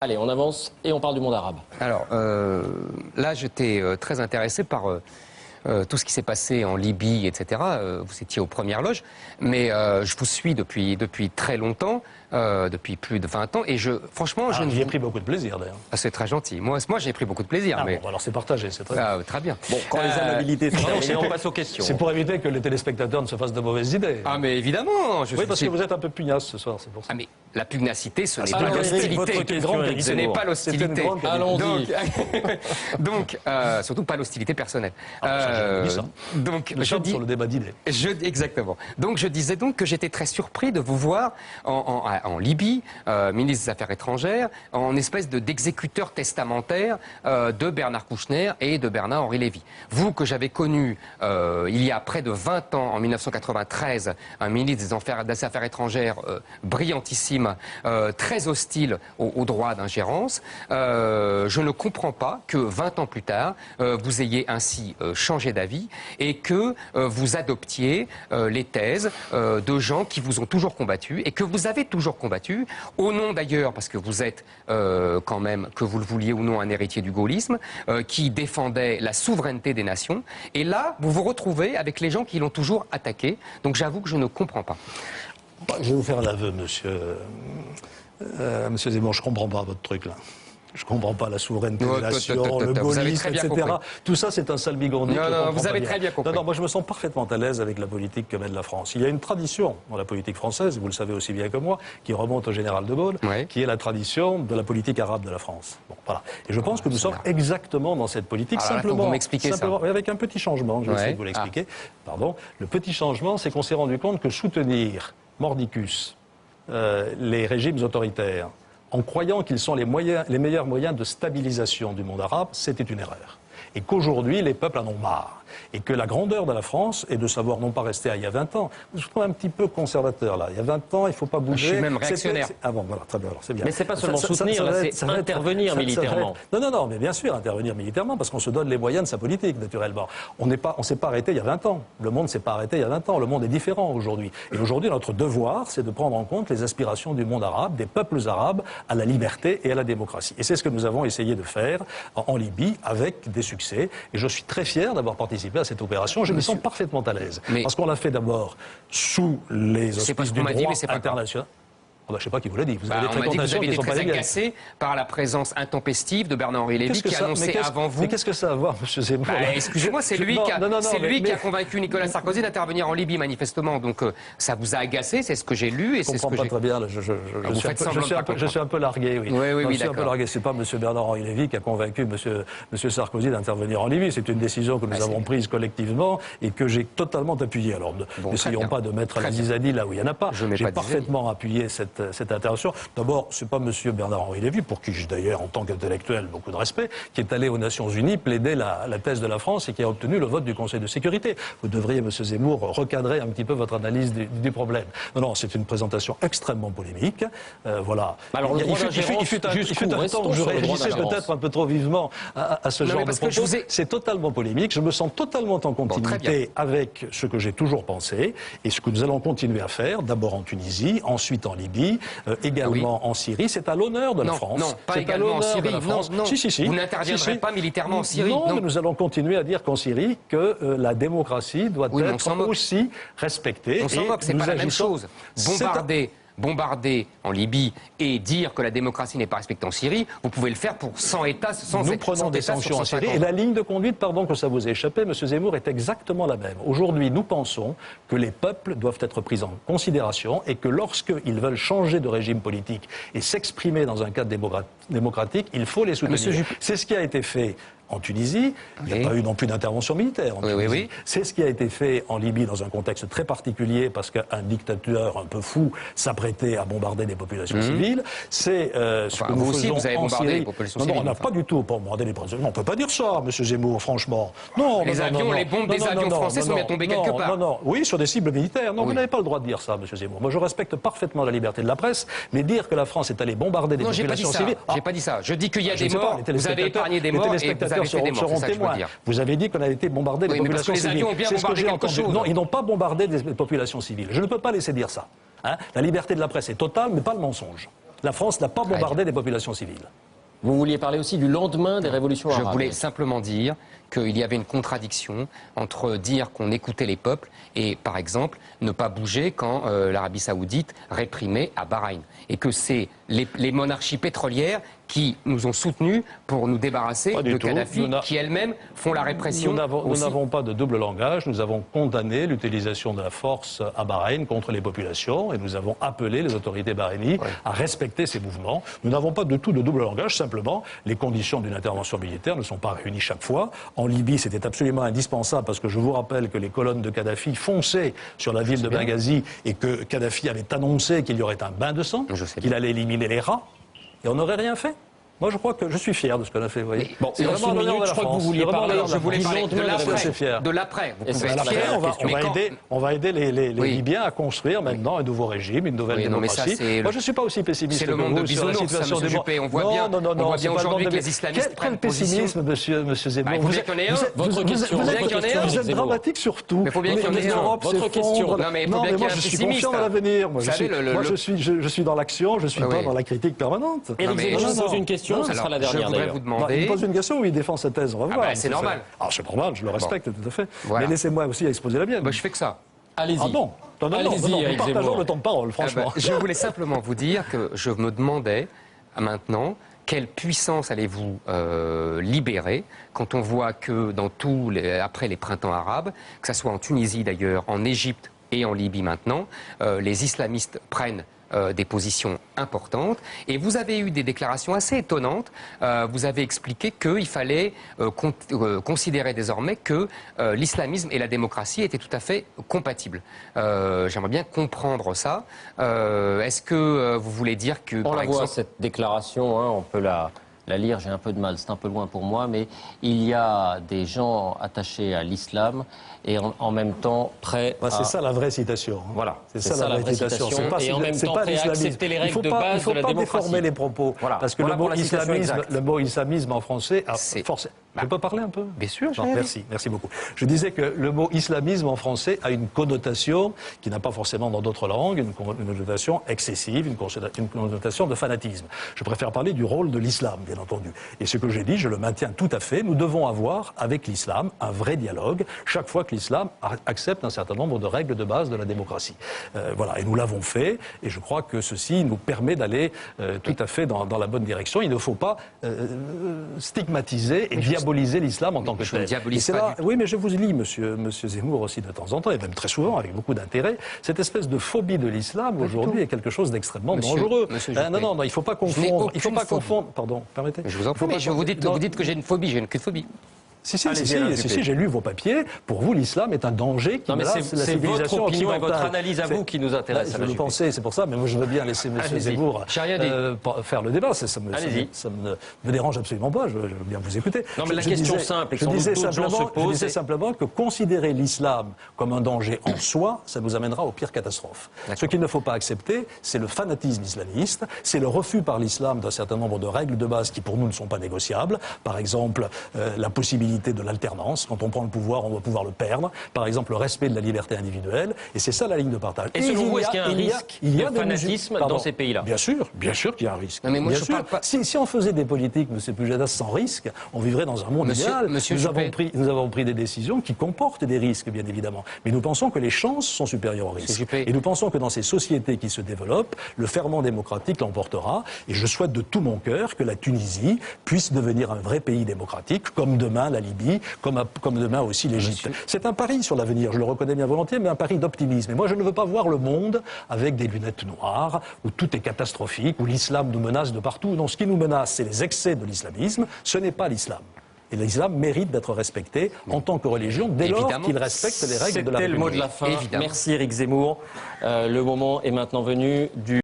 Allez, on avance et on parle du monde arabe. Alors, là, j'étais très intéressé par tout ce qui s'est passé en Libye, etc. Vous étiez aux premières loges, mais je vous suis depuis très longtemps, depuis plus de 20 ans, et franchement, j'y ai pris beaucoup de plaisir, d'ailleurs. Ah, c'est très gentil. Moi, j'ai pris beaucoup de plaisir. Mais... Bon, alors c'est partagé, c'est très bien. Très bien. Bon, quand les amabilités sont terminées, on passe aux questions. C'est pour éviter que les téléspectateurs ne se fassent de mauvaises idées. Ah, mais évidemment. Oui, parce que vous êtes un peu pugnace ce soir, c'est pour ça. Ah, mais la pugnacité, ce n'est pas l'hostilité. Ce n'est pas l'hostilité. Allons-y. Donc, surtout pas l'hostilité personnelle. Donc, je dis sur le débat d'idées. Exactement. Donc, je disais donc que j'étais très surpris de vous voir en Libye, ministre des Affaires étrangères, en espèce d'exécuteur testamentaire de Bernard Kouchner et de Bernard-Henri Lévy. Vous, que j'avais connu il y a près de 20 ans, en 1993, un ministre des Affaires étrangères brillantissime, très hostile aux droits d'ingérence, je ne comprends pas que 20 ans plus tard, vous ayez ainsi changé d'avis et que vous adoptiez les thèses de gens qui vous ont toujours combattu et que vous avez toujours combattu, au nom d'ailleurs, parce que vous êtes quand même, que vous le vouliez ou non, un héritier du gaullisme, qui défendait la souveraineté des nations. Et là, vous vous retrouvez avec les gens qui l'ont toujours attaqué. Donc j'avoue que je ne comprends pas. Je vais vous faire un aveu, monsieur Zemmour, je ne comprends pas votre truc là. Je ne comprends pas la souveraineté des nations, le gaullisme, etc. Tout ça, c'est un salmigondis. Non, vous avez très bien compris. Non, moi, je me sens parfaitement à l'aise avec la politique que mène la France. Il y a une tradition dans la politique française, vous le savez aussi bien que moi, qui remonte au général de Gaulle, qui est la tradition de la politique arabe de la France. Bon, voilà. Et je pense que nous sommes exactement dans cette politique, simplement, avec un petit changement, je vais essayer de vous l'expliquer. Pardon. Le petit changement, c'est qu'on s'est rendu compte que soutenir mordicus les régimes autoritaires, en croyant qu'ils sont les meilleurs moyens de stabilisation du monde arabe, c'était une erreur. Et qu'aujourd'hui, les peuples en ont marre. Et que la grandeur de la France est de savoir non pas rester à il y a 20 ans. Je trouve un petit peu conservateur là. Il y a 20 ans, il ne faut pas bouger. Je suis même réactionnaire. Ah bon, voilà, très bien, alors c'est bien. Mais c'est pas seulement soutenir, c'est intervenir militairement. Non, mais bien sûr, intervenir militairement, parce qu'on se donne les moyens de sa politique, naturellement. On ne s'est pas arrêté il y a 20 ans. Le monde ne s'est pas arrêté il y a 20 ans. Le monde est différent aujourd'hui. Et aujourd'hui, notre devoir, c'est de prendre en compte les aspirations du monde arabe, des peuples arabes, à la liberté et à la démocratie. Et c'est ce que nous avons essayé de faire en Libye, avec des succès. Et je suis très fier d'avoir participé à cette opération. Je me sens parfaitement à l'aise. Parce qu'on l'a fait d'abord sous les auspices du droit international. Je ne sais pas qui vous l'a dit. Vous avez des fréquentations qui ne sont pas légales. Agacé par la présence intempestive de Bernard-Henri Lévy qui a annoncé avant vous... Mais qu'est-ce que ça a à voir, M. Zemmour? Excusez-moi, c'est lui qui a convaincu Nicolas Sarkozy d'intervenir en Libye, manifestement. Donc ça vous a agacé, c'est ce que j'ai lu. Je ne comprends pas très bien. Je suis un peu largué, oui. Oui, je suis un peu largué. Ce n'est pas M. Bernard-Henri Lévy qui a convaincu M. Sarkozy d'intervenir en Libye. C'est une décision que nous avons prise collectivement et que j'ai totalement appuyée. Alors n'essayons pas de mettre la zizanie là où il n'y en a pas. J'ai parfaitement appuyé cette intervention. D'abord, ce n'est pas M. Bernard-Henri Lévy, pour qui j'ai d'ailleurs, en tant qu'intellectuel, beaucoup de respect, qui est allé aux Nations Unies plaider la thèse de la France et qui a obtenu le vote du Conseil de sécurité. Vous devriez, M. Zemmour, recadrer un petit peu votre analyse du problème. Non, c'est une présentation extrêmement polémique. Voilà. Alors, il fut un temps où je réagissais peut-être un peu trop vivement à ce genre de propos. C'est totalement polémique. Je me sens totalement en continuité avec ce que j'ai toujours pensé et ce que nous allons continuer à faire, d'abord en Tunisie, ensuite en Libye, également en Syrie. C'est à l'honneur de la France. Non, pas également en Syrie. Non. Si. Vous n'interviendrez pas militairement en Syrie. Non, mais nous allons continuer à dire qu'en Syrie, que la démocratie doit être aussi respectée. On s'en moque, c'est pas la même chose. Bombarder en Libye et dire que la démocratie n'est pas respectée en Syrie, vous pouvez le faire pour 100 États, Nous prenons des sanctions en Syrie et la ligne de conduite, pardon que ça vous ait échappé, M. Zemmour, est exactement la même. Aujourd'hui, nous pensons que les peuples doivent être pris en considération et que lorsqu'ils veulent changer de régime politique et s'exprimer dans un cadre démocratique, il faut les soutenir. C'est ce qui a été fait en Tunisie, il n'y a pas eu non plus d'intervention militaire en Tunisie. C'est ce qui a été fait en Libye dans un contexte très particulier parce qu'un dictateur un peu fou s'apprêtait à bombarder des populations civiles. C'est ce que nous faisons vous avez en bombardé Syrie. les populations civiles. Non, on n'a pas du tout bombardé les populations civiles. On ne peut pas dire ça, M. Zemmour, franchement. Non, les bombes des avions français sont bien tombées quelque part. Oui, sur des cibles militaires. Non, vous n'avez pas le droit de dire ça, M. Zemmour. Moi, je respecte parfaitement la liberté de la presse, mais dire que la France est allée bombarder des populations civiles... Non, j'ai pas dit ça. Je dis qu'il y a des morts, vous avez épargné des morts et vous avez fait des morts. Vous avez dit qu'on a été bombardé des populations civiles. C'est ce que j'ai entendu. Non, ils n'ont pas bombardé des populations civiles. Je ne peux pas laisser dire ça. La liberté de la presse est totale, mais pas le mensonge. La France n'a pas bombardé des populations civiles. Vous vouliez parler aussi du lendemain des révolutions arabes. Je voulais simplement dire qu'il y avait une contradiction entre dire qu'on écoutait les peuples et, par exemple, ne pas bouger quand l'Arabie Saoudite réprimait à Bahreïn. Et que c'est les monarchies pétrolières qui nous ont soutenus pour nous débarrasser de Kadhafi, qui elles-mêmes font la répression. Nous n'avons pas de double langage. Nous avons condamné l'utilisation de la force à Bahreïn contre les populations et nous avons appelé les autorités bahreïniennes à respecter ces mouvements. Nous n'avons pas du tout de double langage. Simplement, les conditions d'une intervention militaire ne sont pas réunies chaque fois. En Libye, c'était absolument indispensable parce que je vous rappelle que les colonnes de Kadhafi fonçaient sur la ville de Benghazi et que Kadhafi avait annoncé qu'il y aurait un bain de sang, qu'il allait éliminer les rats. Et on n'aurait rien fait. Moi, je crois que je suis fier de ce qu'on a fait. Vous voyez. Bon, c'est vraiment l'honneur de la France. Je crois que vous vouliez parler. Je voulais parler de l'après. On va aider les Libyens à construire maintenant un nouveau régime, une nouvelle démocratie. Moi, je ne suis pas aussi pessimiste que vous sur la situation des morts. On voit bien aujourd'hui que les islamistes prennent pessimisme, monsieur Zemmour. Vous êtes dramatique sur tout. Mais il faut bien qu'il y en ait un. Votre question. Non, mais moi, je suis confiant dans l'avenir. Moi, je suis dans l'action, je ne suis pas dans la critique permanente. Éric Zemmour, je vous pose une question. Ce sera la dernière. Je voudrais vous demander. Il pose une question où il défend sa thèse. On va voir. C'est normal. C'est normal, je le respecte tout à fait. Mais laissez-moi aussi exposer la mienne. Je fais que ça. Allez-y. Ah bon? Nous partageons le temps de parole, franchement. Je voulais simplement vous dire que je me demandais maintenant quelle puissance allez-vous libérer quand on voit que après les printemps arabes, que ce soit en Tunisie d'ailleurs, en Égypte et en Libye maintenant, les islamistes prennent des positions importantes. Et vous avez eu des déclarations assez étonnantes. Vous avez expliqué qu'il fallait considérer désormais que l'islamisme et la démocratie étaient tout à fait compatibles. J'aimerais bien comprendre ça. Est-ce que vous voulez dire que... On la voit, cette déclaration, on peut la lire, j'ai un peu de mal, c'est un peu loin pour moi, mais il y a des gens attachés à l'islam et en même temps prêts à... C'est ça la vraie citation. Voilà, c'est ça la vraie citation. Et en même temps prêts à accepter les règles de base de la démocratie. Il ne faut pas déformer les propos, parce que le mot islamisme en français... Je peux parler un peu? Bien sûr, merci beaucoup. Je disais que le mot islamisme en français a une connotation qui n'a pas forcément dans d'autres langues, une connotation excessive, une connotation de fanatisme. Je préfère parler du rôle de l'islam, bien entendu. Et ce que j'ai dit, je le maintiens tout à fait. Nous devons avoir avec l'islam un vrai dialogue chaque fois que l'islam accepte un certain nombre de règles de base de la démocratie. Et nous l'avons fait, et je crois que ceci nous permet d'aller tout à fait dans la bonne direction. Il ne faut pas stigmatiser et diaboliser l'islam en tant que tel. Oui, mais je vous lis, monsieur Zemmour, aussi de temps en temps, et même très souvent, avec beaucoup d'intérêt, cette espèce de phobie de l'islam aujourd'hui est quelque chose d'extrêmement dangereux. Non, il ne faut pas confondre. Il faut pas confondre. Pardon, permettez. Je vous en prie, mais vous dites que j'ai une phobie, j'ai une phobie. Si, j'ai lu vos papiers. Pour vous, l'islam est un danger qui menace la civilisation occidentale. C'est votre opinion et votre analyse à vous qui nous intéresse. Je le pensais, c'est pour ça, mais moi je veux bien laisser M. Zemmour faire le débat. Ça me dérange absolument pas, je veux bien vous écouter. Non, mais la question simple, et que je disais simplement que considérer l'islam comme un danger en soi, ça nous amènera aux pires catastrophes. Ce qu'il ne faut pas accepter, c'est le fanatisme islamiste, c'est le refus par l'islam d'un certain nombre de règles de base qui pour nous ne sont pas négociables. Par exemple, la possibilité de l'alternance. Quand on prend le pouvoir, on doit pouvoir le perdre. Par exemple, le respect de la liberté individuelle. Et c'est ça la ligne de partage. Et selon vous, est-ce qu'il y a un risque de fanatisme dans ces pays-là? Bien sûr qu'il y a un risque. Non, mais moi, je parle pas... Si on faisait des politiques, M. Pujadas, sans risque, on vivrait dans un monde idéal. Nous avons pris des décisions qui comportent des risques, bien évidemment. Mais nous pensons que les chances sont supérieures aux risques. Et nous pensons que dans ces sociétés qui se développent, le ferment démocratique l'emportera. Et je souhaite de tout mon cœur que la Tunisie puisse devenir un vrai pays démocratique, comme demain la Libye, comme demain aussi l'Égypte. C'est un pari sur l'avenir, je le reconnais bien volontiers, mais un pari d'optimisme. Et moi, je ne veux pas voir le monde avec des lunettes noires, où tout est catastrophique, où l'islam nous menace de partout. Non, ce qui nous menace, c'est les excès de l'islamisme, ce n'est pas l'islam. Et l'islam mérite d'être respecté en tant que religion, dès lors qu'il respecte les règles de la République. C'était le mot de la fin. Évidemment. Merci Éric Zemmour. Le moment est maintenant venu du